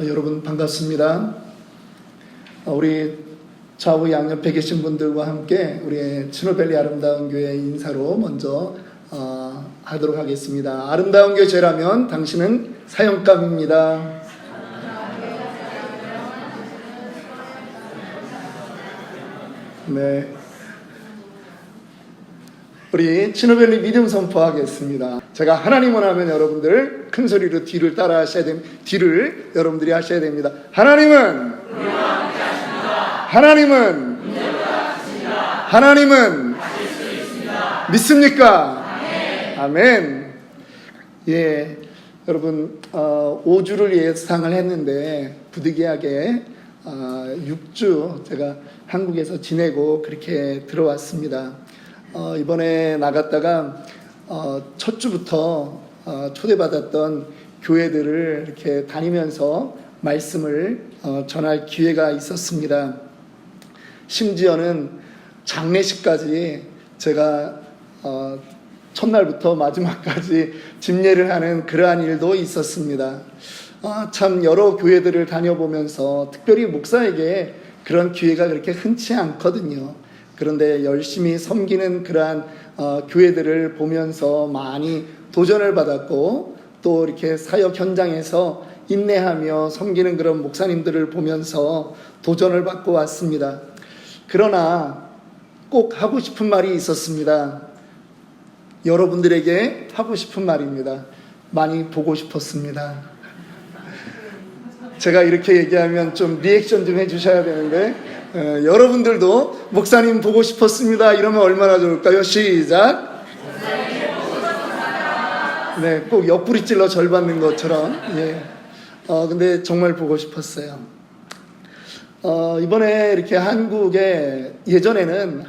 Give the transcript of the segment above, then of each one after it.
여러분 반갑습니다. 우리 좌우 양옆에 계신 분들과 함께 우리 치노밸리 아름다운 교회 인사로 먼저 하도록 하겠습니다. 아름다운 교회라면 당신은 사형감입니다. 네, 우리 치노밸리 믿음 선포하겠습니다. 제가 하나님을 하면 여러분들 큰 소리로 뒤를 따라 하셔야 됩니다. 뒤를 여러분들이 하셔야 됩니다. 하나님은 믿습니까? 아멘. 예, 여러분 5주를 예상을 했는데 부득이하게 6주 제가 한국에서 지내고 그렇게 들어왔습니다. 이번에 나갔다가 첫 주부터 초대받았던 교회들을 이렇게 다니면서 말씀을 전할 기회가 있었습니다. 심지어는 장례식까지 제가 첫날부터 마지막까지 집례를 하는 그러한 일도 있었습니다. 참 여러 교회들을 다녀보면서 특별히 목사에게 그런 기회가 그렇게 흔치 않거든요. 그런데 열심히 섬기는 그러한 교회들을 보면서 많이 도전을 받았고, 또 이렇게 사역 현장에서 인내하며 섬기는 그런 목사님들을 보면서 도전을 받고 왔습니다. 그러나 꼭 하고 싶은 말이 있었습니다. 여러분들에게 하고 싶은 말입니다. 많이 보고 싶었습니다. 제가 이렇게 얘기하면 좀 리액션 좀 해주셔야 되는데, 여러분들도 목사님 보고 싶었습니다 이러면 얼마나 좋을까요? 시작. 네, 꼭 옆구리 찔러 절 받는 것처럼. 예. 근데 정말 보고 싶었어요. 이번에 이렇게 한국에, 예전에는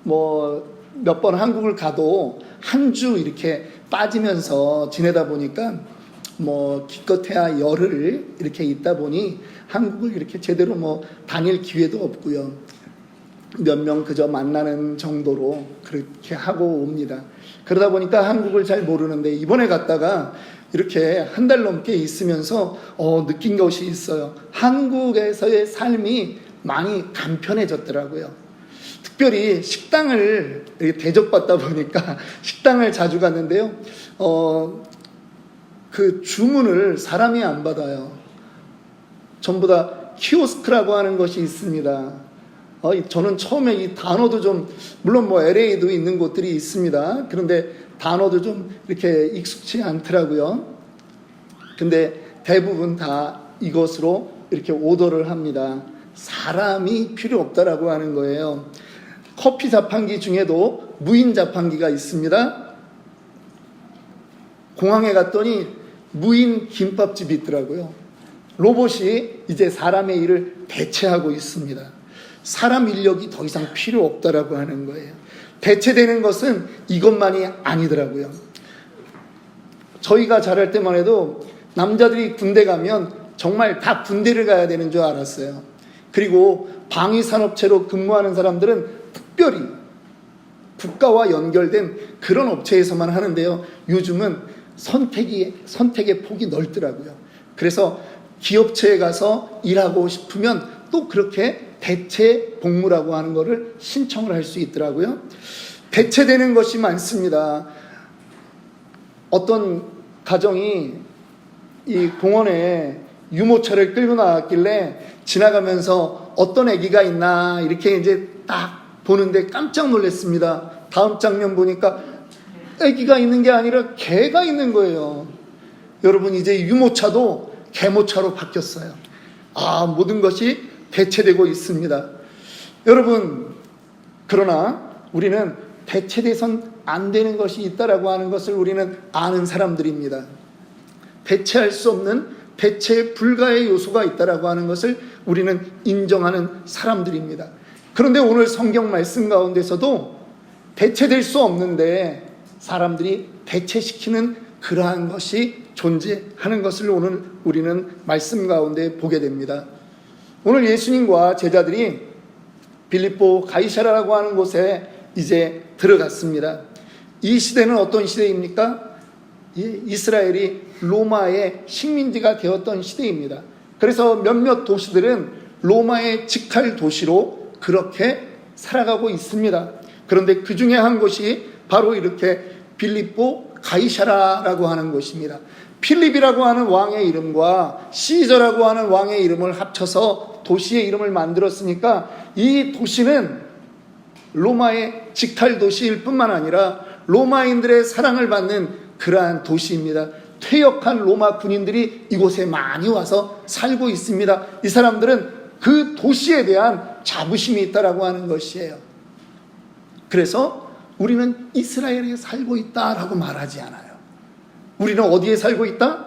뭐 몇 번 한국을 가도 한 주 이렇게 빠지면서 지내다 보니까 뭐 기껏해야 열흘 이렇게 있다 보니 한국을 이렇게 제대로 뭐 다닐 기회도 없고요. 몇 명 그저 만나는 정도로 그렇게 하고 옵니다. 그러다 보니까 한국을 잘 모르는데 이번에 갔다가 이렇게 한 달 넘게 있으면서 느낀 것이 있어요. 한국에서의 삶이 많이 간편해졌더라고요. 특별히 식당을 대접받다 보니까 식당을 자주 갔는데요. 그 주문을 사람이 안 받아요. 전부 다 키오스크라고 하는 것이 있습니다. 저는 처음에 이 단어도 좀, 물론 뭐 LA도 있는 곳들이 있습니다. 그런데 단어도 좀 이렇게 익숙치 않더라고요. 근데 대부분 다 이것으로 이렇게 오더를 합니다. 사람이 필요 없다라고 하는 거예요. 커피 자판기 중에도 무인 자판기가 있습니다. 공항에 갔더니 무인 김밥집이 있더라고요. 로봇이 이제 사람의 일을 대체하고 있습니다. 사람 인력이 더 이상 필요 없다라고 하는 거예요. 대체되는 것은 이것만이 아니더라고요. 저희가 자랄 때만 해도 남자들이 군대 가면 정말 다 군대를 가야 되는 줄 알았어요. 그리고 방위산업체로 근무하는 사람들은 특별히 국가와 연결된 그런 업체에서만 하는데요. 요즘은 선택의 폭이 넓더라고요. 그래서 기업체에 가서 일하고 싶으면 또 그렇게 대체 복무라고 하는 거를 신청을 할 수 있더라고요. 대체되는 것이 많습니다. 어떤 가정이 이 공원에 유모차를 끌고 나왔길래 지나가면서 어떤 아기가 있나 이렇게 이제 딱 보는데 깜짝 놀랐습니다. 다음 장면 보니까 아기가 있는 게 아니라 개가 있는 거예요. 여러분, 이제 유모차도 개모차로 바뀌었어요. 모든 것이 대체되고 있습니다. 여러분, 그러나 우리는 대체돼선 안 되는 것이 있다라고 하는 것을 우리는 아는 사람들입니다. 대체할 수 없는 대체 불가의 요소가 있다라고 하는 것을 우리는 인정하는 사람들입니다. 그런데 오늘 성경 말씀 가운데서도 대체될 수 없는데 사람들이 대체시키는 그러한 것이 존재하는 것을 오늘 우리는 말씀 가운데 보게 됩니다. 오늘 예수님과 제자들이 빌립보 가이사라라고 하는 곳에 이제 들어갔습니다. 이 시대는 어떤 시대입니까? 이스라엘이 로마의 식민지가 되었던 시대입니다. 그래서 몇몇 도시들은 로마의 직할 도시로 그렇게 살아가고 있습니다. 그런데 그 중에 한 곳이 바로 이렇게 빌립보 가이사라라고 하는 곳입니다. 필립이라고 하는 왕의 이름과 시저라고 하는 왕의 이름을 합쳐서 도시의 이름을 만들었으니까 이 도시는 로마의 직할 도시일 뿐만 아니라 로마인들의 사랑을 받는 그러한 도시입니다. 퇴역한 로마 군인들이 이곳에 많이 와서 살고 있습니다. 이 사람들은 그 도시에 대한 자부심이 있다라고 하는 것이에요. 그래서 우리는 이스라엘에 살고 있다라고 말하지 않아요. 우리는 어디에 살고 있다?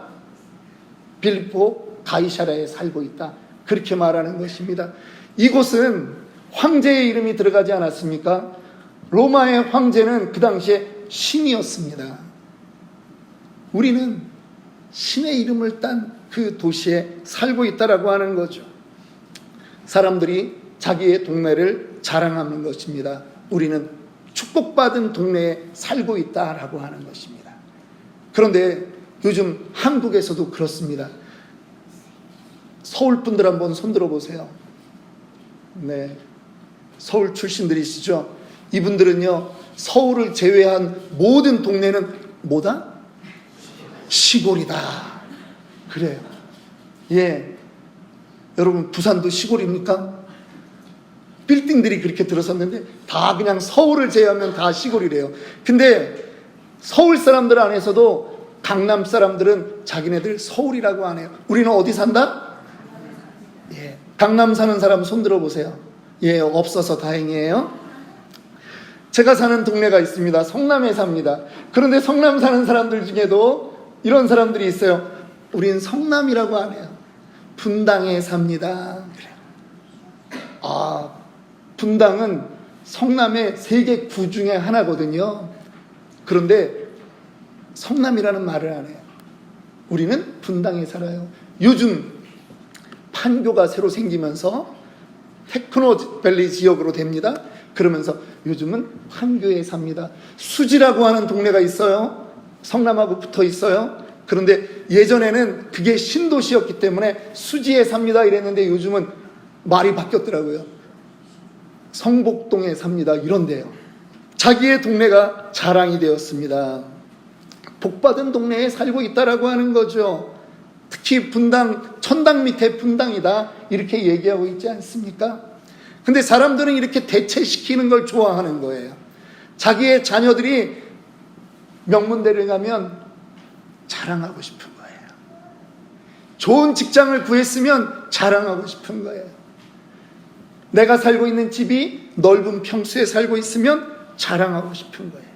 빌립보 가이사라에 살고 있다. 그렇게 말하는 것입니다. 이곳은 황제의 이름이 들어가지 않았습니까? 로마의 황제는 그 당시에 신이었습니다. 우리는 신의 이름을 딴 그 도시에 살고 있다라고 하는 거죠. 사람들이 자기의 동네를 자랑하는 것입니다. 우리는 축복받은 동네에 살고 있다라고 하는 것입니다. 그런데 요즘 한국에서도 그렇습니다. 서울 분들 한번 손들어 보세요. 네, 서울 출신들이시죠? 이분들은요, 서울을 제외한 모든 동네는 뭐다? 시골이다. 그래요. 예. 여러분, 부산도 시골입니까? 빌딩들이 그렇게 들어섰는데 다 그냥 서울을 제외하면 다 시골이래요. 근데 서울 사람들 안에서도 강남 사람들은 자기네들 서울이라고 하네요. 우리는 어디 산다? 예. 강남 사는 사람 손 들어보세요. 예, 없어서 다행이에요. 제가 사는 동네가 있습니다. 성남에 삽니다. 그런데 성남 사는 사람들 중에도 이런 사람들이 있어요. 우린 성남이라고 안 해요. 분당에 삽니다. 그래요. 아, 분당은 성남의 세계 구 중에 하나거든요. 그런데 성남이라는 말을 안 해요. 우리는 분당에 살아요. 요즘 판교가 새로 생기면서 테크노밸리 지역으로 됩니다. 그러면서 요즘은 판교에 삽니다. 수지라고 하는 동네가 있어요. 성남하고 붙어 있어요. 그런데 예전에는 그게 신도시였기 때문에 수지에 삽니다 이랬는데 요즘은 말이 바뀌었더라고요. 성복동에 삽니다 이런데요. 자기의 동네가 자랑이 되었습니다. 복받은 동네에 살고 있다라고 하는 거죠. 특히 분당, 천당 밑에 분당이다 이렇게 얘기하고 있지 않습니까? 근데 사람들은 이렇게 대체시키는 걸 좋아하는 거예요. 자기의 자녀들이 명문대를 가면 자랑하고 싶은 거예요. 좋은 직장을 구했으면 자랑하고 싶은 거예요. 내가 살고 있는 집이 넓은 평수에 살고 있으면 자랑하고 싶은 거예요.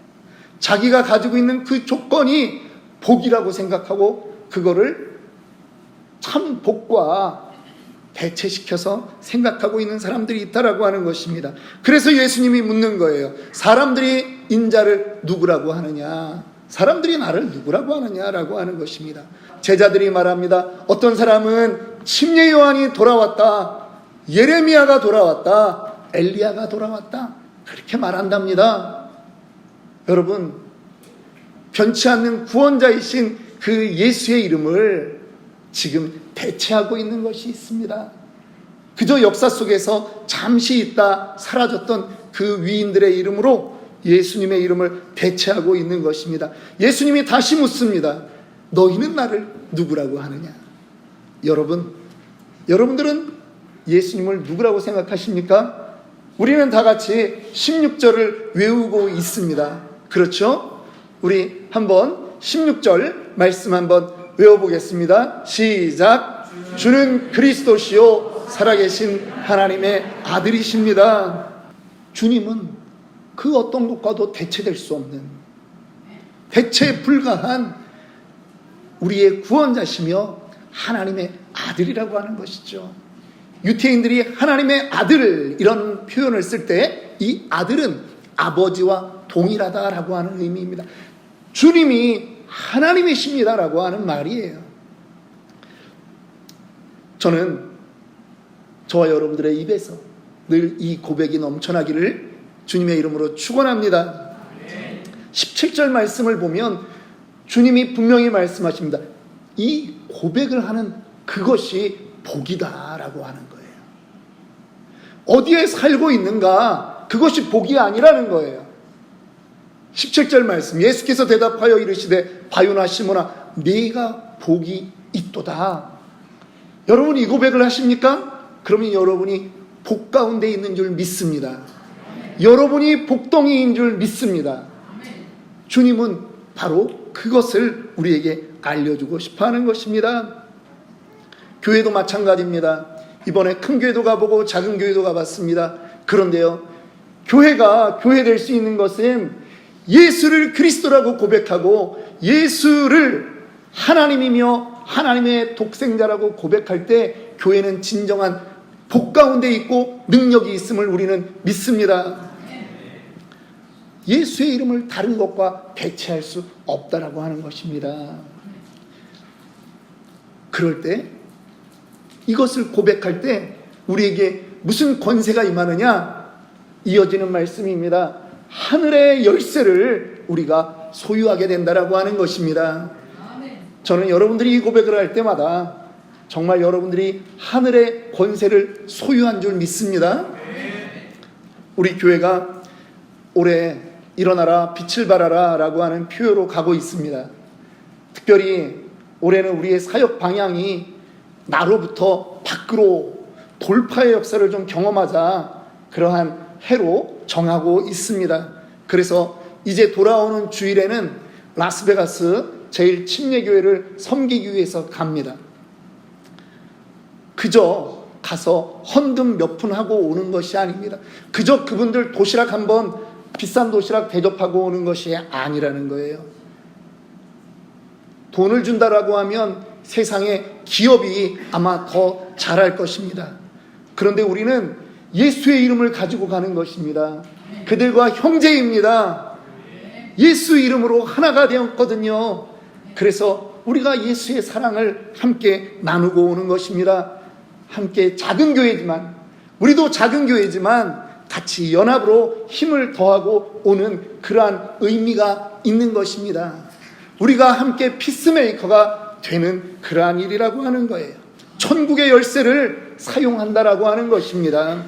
자기가 가지고 있는 그 조건이 복이라고 생각하고 그거를 참 복과 대체시켜서 생각하고 있는 사람들이 있다라고 하는 것입니다. 그래서 예수님이 묻는 거예요. 사람들이 인자를 누구라고 하느냐? 사람들이 나를 누구라고 하느냐라고 하는 것입니다. 제자들이 말합니다. 어떤 사람은 침례 요한이 돌아왔다. 예레미야가 돌아왔다. 엘리야가 돌아왔다. 그렇게 말한답니다. 여러분, 변치 않는 구원자이신 그 예수의 이름을 지금 대체하고 있는 것이 있습니다. 그저 역사 속에서 잠시 있다 사라졌던 그 위인들의 이름으로 예수님의 이름을 대체하고 있는 것입니다. 예수님이 다시 묻습니다. 너희는 나를 누구라고 하느냐? 여러분들은 예수님을 누구라고 생각하십니까? 우리는 다 같이 16절을 외우고 있습니다. 그렇죠? 우리 한번 16절 말씀 한번 외워보겠습니다. 시작. 주는 그리스도시요 살아계신 하나님의 아들이십니다. 주님은 그 어떤 것과도 대체될 수 없는, 대체 불가한 우리의 구원자시며 하나님의 아들이라고 하는 것이죠. 유태인들이 하나님의 아들 이런 표현을 쓸 때 이 아들은 아버지와 동일하다라고 하는 의미입니다. 주님이 하나님이십니다라고 하는 말이에요. 저는 저와 여러분들의 입에서 늘 이 고백이 넘쳐나기를 주님의 이름으로 축원합니다. 17절 말씀을 보면 주님이 분명히 말씀하십니다. 이 고백을 하는 그것이 복이다라고 하는 거예요. 어디에 살고 있는가, 그것이 복이 아니라는 거예요. 17절 말씀, 예수께서 대답하여 이르시되 바요나 시몬아 네가 복이 있도다. 여러분 이 고백을 하십니까? 그러면 여러분이 복 가운데 있는 줄 믿습니다. 여러분이 복덩이인 줄 믿습니다. 주님은 바로 그것을 우리에게 알려주고 싶어하는 것입니다. 교회도 마찬가지입니다. 이번에 큰 교회도 가보고 작은 교회도 가봤습니다. 그런데요, 교회가 교회 될 수 있는 것은 예수를 그리스도라고 고백하고 예수를 하나님이며 하나님의 독생자라고 고백할 때 교회는 진정한 복 가운데 있고 능력이 있음을 우리는 믿습니다. 예수의 이름을 다른 것과 대체할 수 없다라고 하는 것입니다. 그럴 때 이것을 고백할 때 우리에게 무슨 권세가 임하느냐? 이어지는 말씀입니다. 하늘의 열쇠를 우리가 소유하게 된다라고 하는 것입니다. 저는 여러분들이 이 고백을 할 때마다 정말 여러분들이 하늘의 권세를 소유한 줄 믿습니다. 우리 교회가 올해 일어나라 빛을 발하라 라고 하는 표어로 가고 있습니다. 특별히 올해는 우리의 사역 방향이 나로부터 밖으로 돌파의 역사를 좀 경험하자 그러한 해로 정하고 있습니다. 그래서 이제 돌아오는 주일에는 라스베가스 제1침례교회를 섬기기 위해서 갑니다. 그저 가서 헌금 몇 푼 하고 오는 것이 아닙니다. 그저 그분들 도시락 한번 비싼 도시락 대접하고 오는 것이 아니라는 거예요. 돈을 준다라고 하면 세상에 기업이 아마 더 잘할 것입니다. 그런데 우리는 예수의 이름을 가지고 가는 것입니다. 그들과 형제입니다. 예수 이름으로 하나가 되었거든요. 그래서 우리가 예수의 사랑을 함께 나누고 오는 것입니다. 함께 작은 교회지만, 우리도 작은 교회지만 같이 연합으로 힘을 더하고 오는 그러한 의미가 있는 것입니다. 우리가 함께 피스메이커가 되는 그러한 일이라고 하는 거예요. 천국의 열쇠를 사용한다라고 하는 것입니다.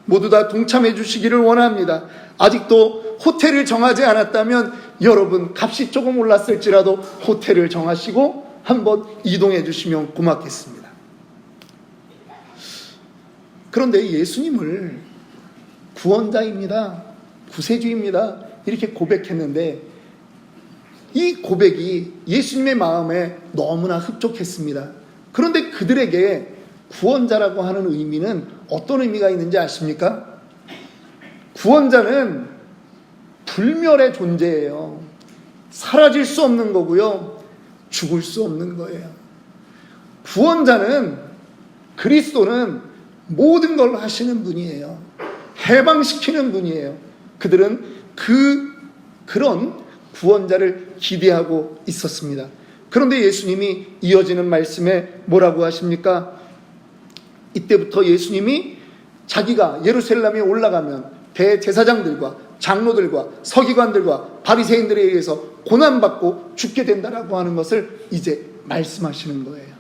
모두 다 동참해 주시기를 원합니다. 아직도 호텔을 정하지 않았다면 여러분 값이 조금 올랐을지라도 호텔을 정하시고 한번 이동해 주시면 고맙겠습니다. 그런데 예수님을 구원자입니다, 구세주입니다 이렇게 고백했는데 이 고백이 예수님의 마음에 너무나 흡족했습니다. 그런데 그들에게 구원자라고 하는 의미는 어떤 의미가 있는지 아십니까? 구원자는 불멸의 존재예요. 사라질 수 없는 거고요, 죽을 수 없는 거예요. 구원자는, 그리스도는 모든 걸 하시는 분이에요. 해방시키는 분이에요. 그들은 그런 구원자를 기대하고 있었습니다. 그런데 예수님이 이어지는 말씀에 뭐라고 하십니까? 이때부터 예수님이 자기가 예루살렘에 올라가면 대제사장들과 장로들과 서기관들과 바리새인들에 의해서 고난받고 죽게 된다라고 하는 것을 이제 말씀하시는 거예요.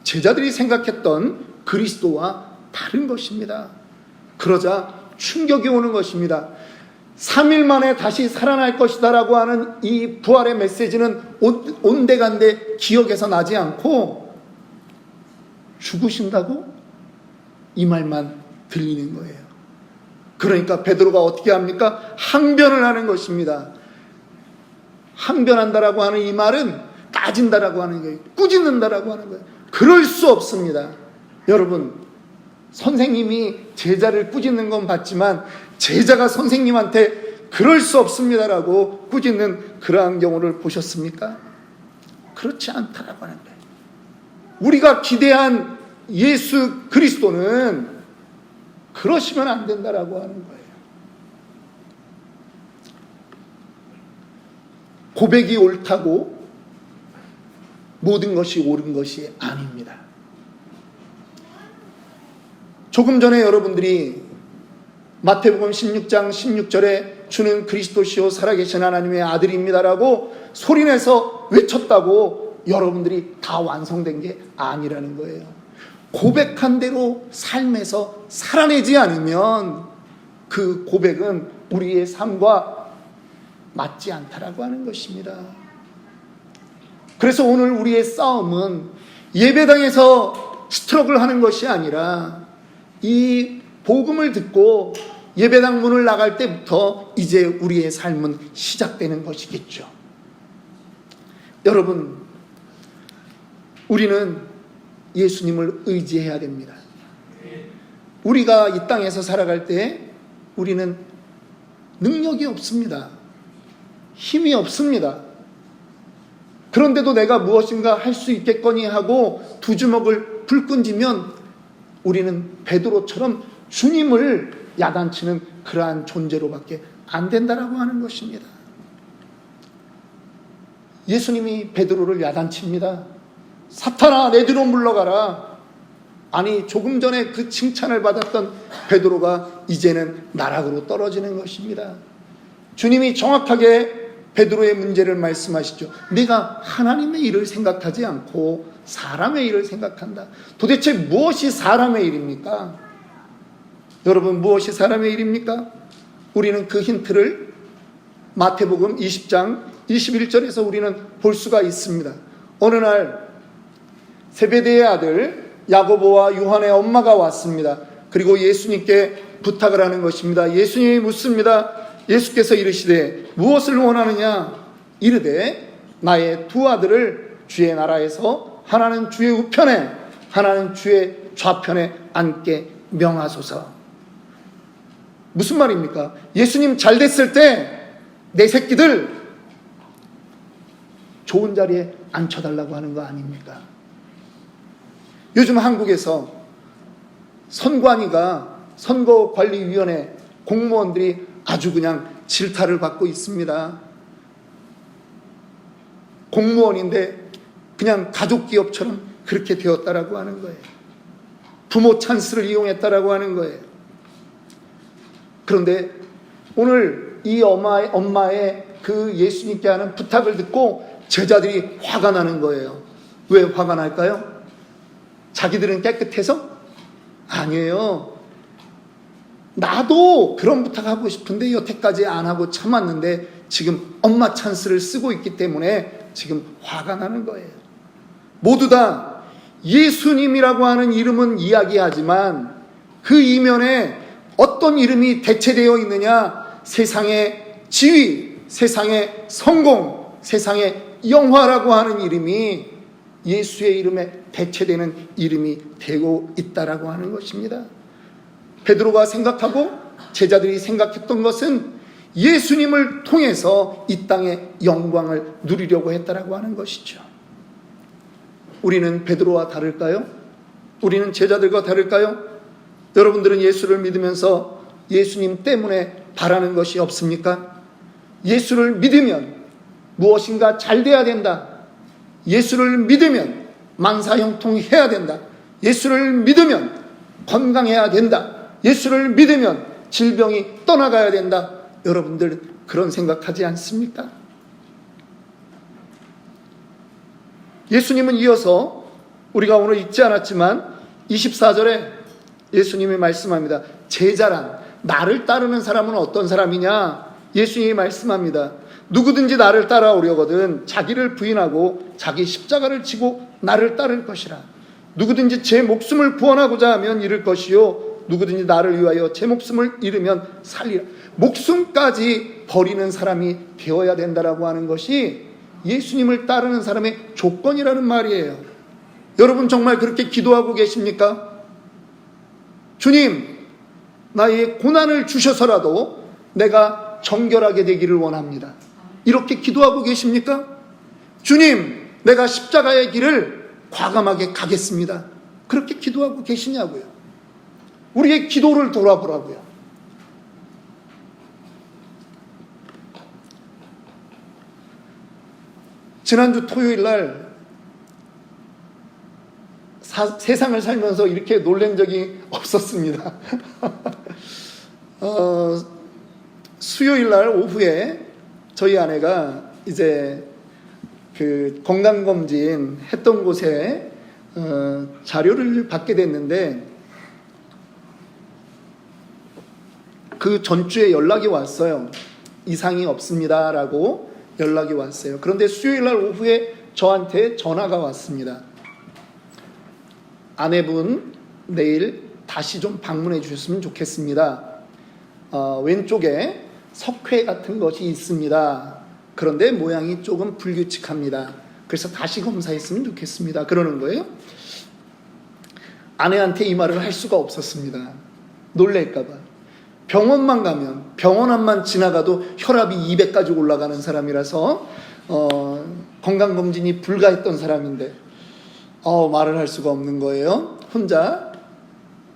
제자들이 생각했던 그리스도와 다른 것입니다. 그러자 충격이 오는 것입니다. 3일 만에 다시 살아날 것이다 라고 하는 이 부활의 메시지는 온데간데 기억에서 나지 않고 죽으신다고? 이 말만 들리는 거예요. 그러니까 베드로가 어떻게 합니까? 항변을 하는 것입니다. 항변한다라고 하는 이 말은 따진다라고 하는 거예요. 꾸짖는다라고 하는 거예요. 그럴 수 없습니다. 여러분, 선생님이 제자를 꾸짖는 건 봤지만 제자가 선생님한테 그럴 수 없습니다라고 꾸짖는 그러한 경우를 보셨습니까? 그렇지 않다라고 하는 거예요. 우리가 기대한 예수 그리스도는 그러시면 안 된다라고 하는 거예요. 고백이 옳다고 모든 것이 옳은 것이 아닙니다. 조금 전에 여러분들이 마태복음 16장 16절에 주는 그리스도시요 살아계신 하나님의 아들입니다라고 소리내서 외쳤다고 여러분들이 다 완성된 게 아니라는 거예요. 고백한 대로 삶에서 살아내지 않으면 그 고백은 우리의 삶과 맞지 않다라고 하는 것입니다. 그래서 오늘 우리의 싸움은 예배당에서 스트럭을 하는 것이 아니라 이 복음을 듣고 예배당 문을 나갈 때부터 이제 우리의 삶은 시작되는 것이겠죠. 여러분, 우리는 예수님을 의지해야 됩니다. 우리가 이 땅에서 살아갈 때 우리는 능력이 없습니다. 힘이 없습니다. 그런데도 내가 무엇인가 할 수 있겠거니 하고 두 주먹을 불끈지면 우리는 베드로처럼 주님을 야단치는 그러한 존재로밖에 안 된다라고 하는 것입니다. 예수님이 베드로를 야단칩니다. 사탄아, 내 뒤로 물러가라. 아니, 조금 전에 그 칭찬을 받았던 베드로가 이제는 나락으로 떨어지는 것입니다. 주님이 정확하게 베드로의 문제를 말씀하시죠. 네가 하나님의 일을 생각하지 않고 사람의 일을 생각한다. 도대체 무엇이 사람의 일입니까? 여러분, 무엇이 사람의 일입니까? 우리는 그 힌트를 마태복음 20장 21절에서 우리는 볼 수가 있습니다. 어느 날 세베대의 아들 야고보와 요한의 엄마가 왔습니다. 그리고 예수님께 부탁을 하는 것입니다. 예수님이 묻습니다. 예수께서 이르시되 무엇을 원하느냐? 이르되 나의 두 아들을 주의 나라에서 하나는 주의 우편에 하나는 주의 좌편에 앉게 명하소서. 무슨 말입니까? 예수님 잘 됐을 때 내 새끼들 좋은 자리에 앉혀달라고 하는 거 아닙니까? 요즘 한국에서 선관위가 선거관리위원회 공무원들이 아주 그냥 질타를 받고 있습니다. 공무원인데 그냥 가족기업처럼 그렇게 되었다라고 하는 거예요. 부모 찬스를 이용했다라고 하는 거예요. 그런데 오늘 이 엄마의 그 예수님께 하는 부탁을 듣고 제자들이 화가 나는 거예요. 왜 화가 날까요? 자기들은 깨끗해서? 아니에요. 나도 그런 부탁하고 싶은데 여태까지 안 하고 참았는데 지금 엄마 찬스를 쓰고 있기 때문에 지금 화가 나는 거예요. 모두 다 예수님이라고 하는 이름은 이야기하지만 그 이면에 어떤 이름이 대체되어 있느냐? 세상의 지위, 세상의 성공, 세상의 영화라고 하는 이름이 예수의 이름에 대체되는 이름이 되고 있다라고 하는 것입니다. 베드로가 생각하고 제자들이 생각했던 것은 예수님을 통해서 이 땅의 영광을 누리려고 했다라고 하는 것이죠. 우리는 베드로와 다를까요? 우리는 제자들과 다를까요? 여러분들은 예수를 믿으면서 예수님 때문에 바라는 것이 없습니까? 예수를 믿으면 무엇인가 잘 돼야 된다. 예수를 믿으면 만사형통해야 된다. 예수를 믿으면 건강해야 된다. 예수를 믿으면 질병이 떠나가야 된다. 여러분들 그런 생각하지 않습니까? 예수님은 이어서 우리가 오늘 읽지 않았지만 24절에 예수님이 말씀합니다. 제자란, 나를 따르는 사람은 어떤 사람이냐? 예수님이 말씀합니다. 누구든지 나를 따라오려거든 자기를 부인하고 자기 십자가를 지고 나를 따를 것이라. 누구든지 제 목숨을 구원하고자 하면 잃을 것이요 누구든지 나를 위하여 제 목숨을 잃으면 살리라. 목숨까지 버리는 사람이 되어야 된다라고 하는 것이 예수님을 따르는 사람의 조건이라는 말이에요. 여러분 정말 그렇게 기도하고 계십니까? 주님, 나의 고난을 주셔서라도 내가 정결하게 되기를 원합니다. 이렇게 기도하고 계십니까? 주님, 내가 십자가의 길을 과감하게 가겠습니다. 그렇게 기도하고 계시냐고요. 우리의 기도를 돌아보라고요. 지난주 토요일 날 세상을 살면서 이렇게 놀란 적이 없었습니다. 수요일 날 오후에 저희 아내가 이제 그 건강검진 했던 곳에 자료를 받게 됐는데 그 전주에 연락이 왔어요. 이상이 없습니다라고 연락이 왔어요. 그런데 수요일날 오후에 저한테 전화가 왔습니다. 아내분 내일 다시 좀 방문해 주셨으면 좋겠습니다. 왼쪽에 석회 같은 것이 있습니다. 그런데 모양이 조금 불규칙합니다. 그래서 다시 검사했으면 좋겠습니다. 그러는 거예요. 아내한테 이 말을 할 수가 없었습니다. 놀랄까봐. 병원만 가면, 병원 앞만 지나가도 혈압이 200까지 올라가는 사람이라서 건강검진이 불가했던 사람인데 말을 할 수가 없는 거예요. 혼자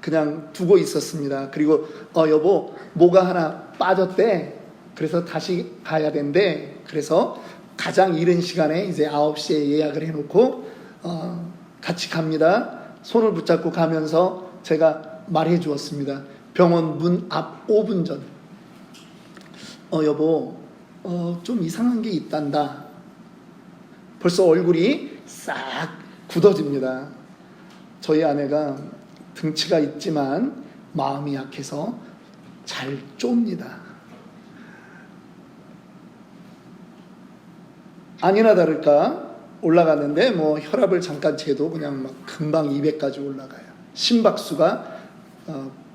그냥 두고 있었습니다. 그리고 여보 뭐가 하나 빠졌대. 그래서 다시 가야 된대. 그래서 가장 이른 시간에 이제 9시에 예약을 해놓고 같이 갑니다. 손을 붙잡고 가면서 제가 말해 주었습니다. 병원 문 앞 5분 전. 여보 좀 이상한 게 있단다. 벌써 얼굴이 싹 굳어집니다. 저희 아내가 등치가 있지만 마음이 약해서 잘 좁니다. 아니나 다를까 올라갔는데 혈압을 잠깐 재도 그냥 막 금방 200까지 올라가요. 심박수가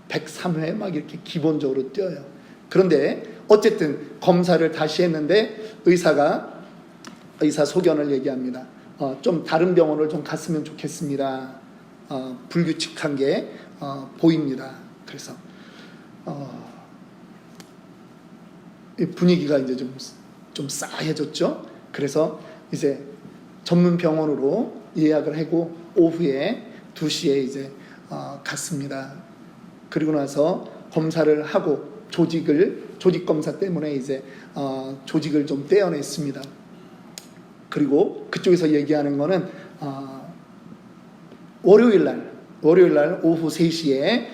103회 막 이렇게 기본적으로 뛰어요. 그런데 어쨌든 검사를 다시 했는데 의사 소견을 얘기합니다. 좀 다른 병원을 좀 갔으면 좋겠습니다. 불규칙한 게 보입니다. 그래서 분위기가 이제 좀 싸해졌죠. 그래서 이제 전문 병원으로 예약을 하고 오후에 2시에 이제 갔습니다. 그리고 나서 검사를 하고 조직 검사 때문에 이제 조직을 좀 떼어냈습니다. 그리고 그쪽에서 얘기하는 거는 월요일 날 오후 3시에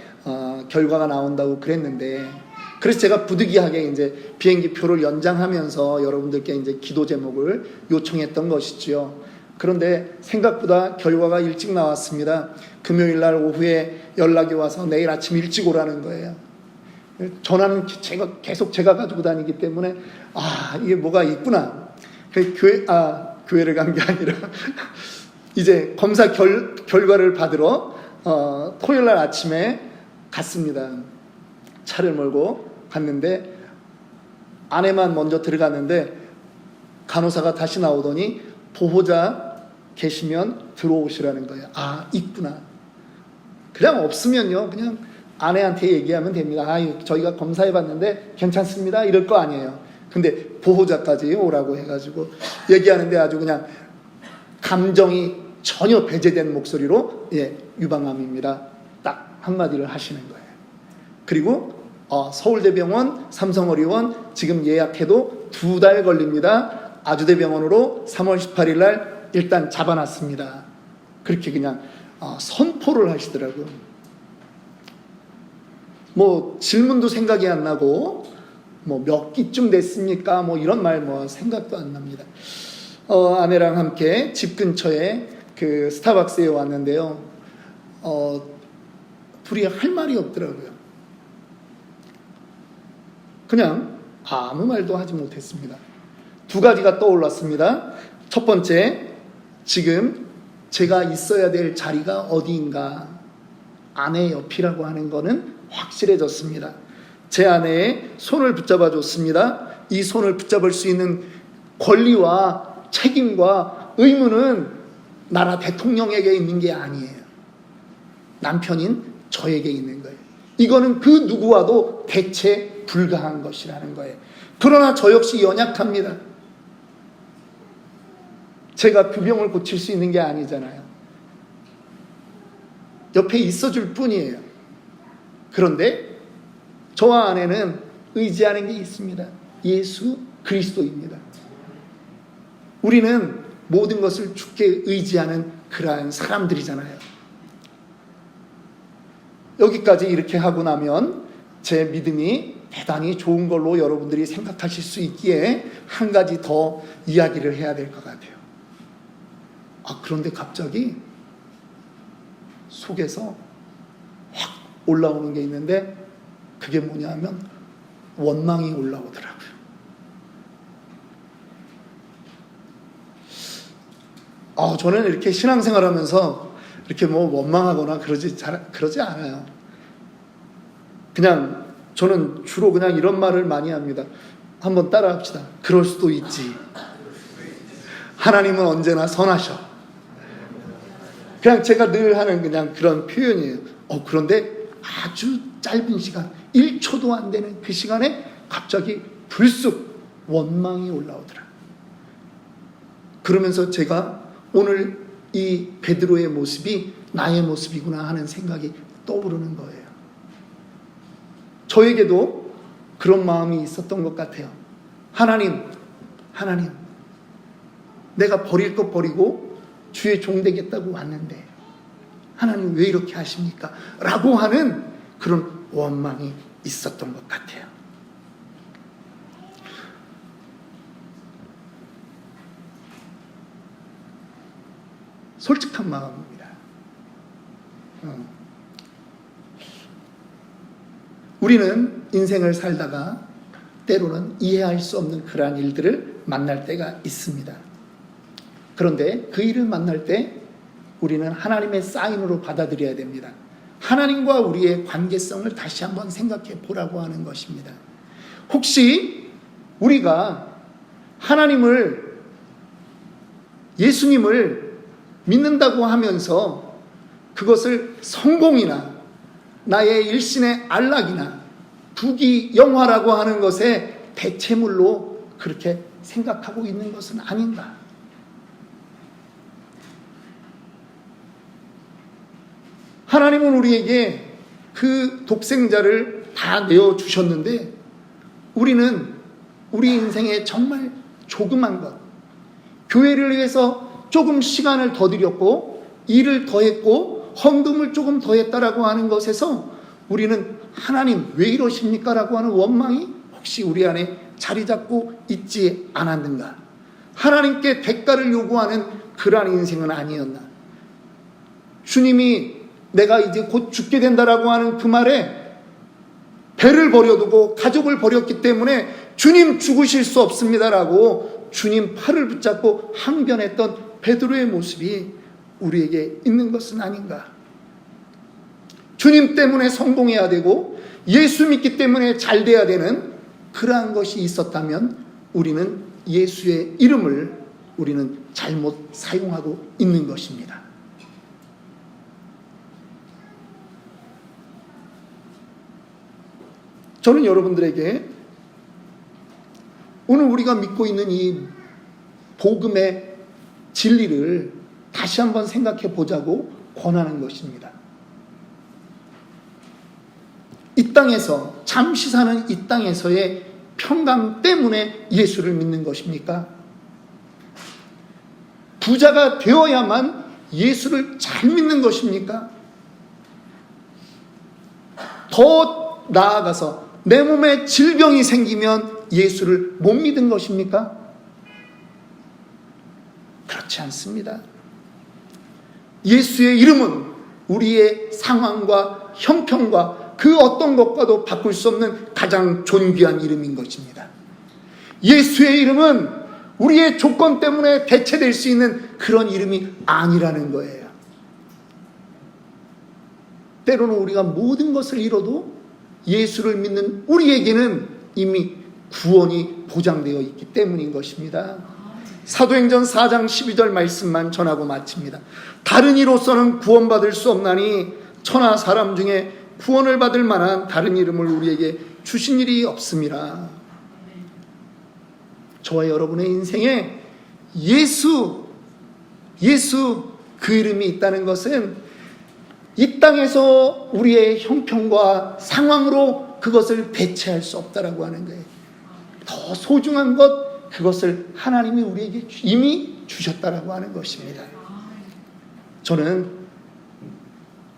결과가 나온다고 그랬는데, 그래서 제가 부득이하게 이제 비행기 표를 연장하면서 여러분들께 이제 기도 제목을 요청했던 것이지요. 그런데 생각보다 결과가 일찍 나왔습니다. 금요일 날 오후에 연락이 와서 내일 아침 일찍 오라는 거예요. 전화는 계속 제가 가지고 다니기 때문에 이게 뭐가 있구나. 교회를 간 게 아니라 이제 검사 결과를 받으러 토요일 날 아침에 갔습니다. 차를 몰고 갔는데 아내만 먼저 들어갔는데 간호사가 다시 나오더니 보호자 계시면 들어오시라는 거예요. 있구나. 그냥 없으면요 그냥 아내한테 얘기하면 됩니다. 저희가 검사해봤는데 괜찮습니다 이럴 거 아니에요. 근데 보호자까지 오라고 해가지고 얘기하는데 아주 그냥 감정이 전혀 배제된 목소리로 유방암입니다 딱 한마디를 하시는 거예요. 그리고 서울대병원, 삼성의료원 지금 예약해도 2달 걸립니다. 아주대병원으로 3월 18일 날 일단 잡아놨습니다. 그렇게 그냥 선포를 하시더라고요. 질문도 생각이 안 나고 몇 기쯤 됐습니까? 이런 말 생각도 안 납니다. 아내랑 함께 집 근처에 그 스타벅스에 왔는데요. 둘이 할 말이 없더라고요. 그냥 아무 말도 하지 못했습니다. 2가지가 떠올랐습니다. 첫 번째, 지금 제가 있어야 될 자리가 어디인가, 아내 옆이라고 하는 거는 확실해졌습니다. 제 아내의 손을 붙잡아 줬습니다. 이 손을 붙잡을 수 있는 권리와 책임과 의무는 나라 대통령에게 있는 게 아니에요. 남편인 저에게 있는 거예요. 이거는 그 누구와도 대체 불가한 것이라는 거예요. 그러나 저 역시 연약합니다. 제가 부병을 고칠 수 있는 게 아니잖아요. 옆에 있어줄 뿐이에요. 그런데 저와 아내는 의지하는 게 있습니다. 예수 그리스도입니다. 우리는 모든 것을 주께 의지하는 그러한 사람들이잖아요. 여기까지 이렇게 하고 나면 제 믿음이 대단히 좋은 걸로 여러분들이 생각하실 수 있기에 한 가지 더 이야기를 해야 될 것 같아요. 그런데 갑자기 속에서 확 올라오는 게 있는데 그게 뭐냐 하면 원망이 올라오더라고요. 저는 이렇게 신앙생활 하면서 이렇게 뭐 원망하거나 그러지 않아요. 그냥 저는 주로 그냥 이런 말을 많이 합니다. 한번 따라 합시다. 그럴 수도 있지. 하나님은 언제나 선하셔. 그냥 제가 늘 하는 그냥 그런 표현이에요. 그런데 아주 짧은 시간, 1초도 안 되는 그 시간에 갑자기 불쑥 원망이 올라오더라. 그러면서 제가 오늘 이 베드로의 모습이 나의 모습이구나 하는 생각이 떠오르는 거예요. 저에게도 그런 마음이 있었던 것 같아요. 하나님, 내가 버릴 것 버리고 주의 종 되겠다고 왔는데 하나님 왜 이렇게 하십니까? 라고 하는 그런 원망이 있었던 것 같아요. 솔직한 마음입니다. 우리는 인생을 살다가 때로는 이해할 수 없는 그러한 일들을 만날 때가 있습니다. 그런데 그 일을 만날 때 우리는 하나님의 사인으로 받아들여야 됩니다. 하나님과 우리의 관계성을 다시 한번 생각해 보라고 하는 것입니다. 혹시 우리가 하나님을, 예수님을 믿는다고 하면서 그것을 성공이나 나의 일신의 안락이나 부귀영화라고 하는 것의 대체물로 그렇게 생각하고 있는 것은 아닌가? 하나님은 우리에게 그 독생자를 다 내어주셨는데 우리는 우리 인생에 정말 조그만 것, 교회를 위해서 조금 시간을 더 들였고 일을 더 했고 헌금을 조금 더 했다라고 하는 것에서 우리는 하나님 왜 이러십니까? 라고 하는 원망이 혹시 우리 안에 자리 잡고 있지 않았는가? 하나님께 대가를 요구하는 그러한 인생은 아니었나? 주님이 내가 이제 곧 죽게 된다라고 하는 그 말에 배를 버려두고 가족을 버렸기 때문에 주님 죽으실 수 없습니다라고 주님 팔을 붙잡고 항변했던 베드로의 모습이 우리에게 있는 것은 아닌가? 주님 때문에 성공해야 되고 예수 믿기 때문에 잘 돼야 되는 그러한 것이 있었다면 우리는 예수의 이름을 우리는 잘못 사용하고 있는 것입니다. 저는 여러분들에게 오늘 우리가 믿고 있는 이 복음의 진리를 다시 한번 생각해 보자고 권하는 것입니다. 이 땅에서, 잠시 사는 이 땅에서의 평강 때문에 예수를 믿는 것입니까? 부자가 되어야만 예수를 잘 믿는 것입니까? 더 나아가서 내 몸에 질병이 생기면 예수를 못 믿은 것입니까? 그렇지 않습니다. 예수의 이름은 우리의 상황과 형편과 그 어떤 것과도 바꿀 수 없는 가장 존귀한 이름인 것입니다. 예수의 이름은 우리의 조건 때문에 대체될 수 있는 그런 이름이 아니라는 거예요. 때로는 우리가 모든 것을 잃어도 예수를 믿는 우리에게는 이미 구원이 보장되어 있기 때문인 것입니다. 사도행전 4장 12절 말씀만 전하고 마칩니다. 다른 이로서는 구원받을 수 없나니 천하 사람 중에 구원을 받을 만한 다른 이름을 우리에게 주신 일이 없음이라. 저와 여러분의 인생에 예수 그 이름이 있다는 것은 이 땅에서 우리의 형편과 상황으로 그것을 대체할 수 없다라고 하는 거예요. 더 소중한 것, 그것을 하나님이 우리에게 이미 주셨다라고 하는 것입니다. 저는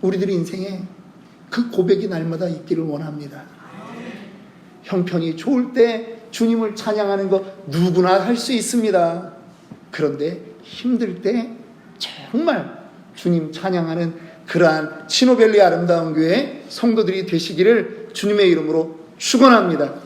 우리들의 인생에 그 고백이 날마다 있기를 원합니다. 형편이 좋을 때 주님을 찬양하는 것 누구나 할 수 있습니다. 그런데 힘들 때 정말 주님 찬양하는 그러한 치노밸리 아름다운 교회 성도들이 되시기를 주님의 이름으로 축원합니다.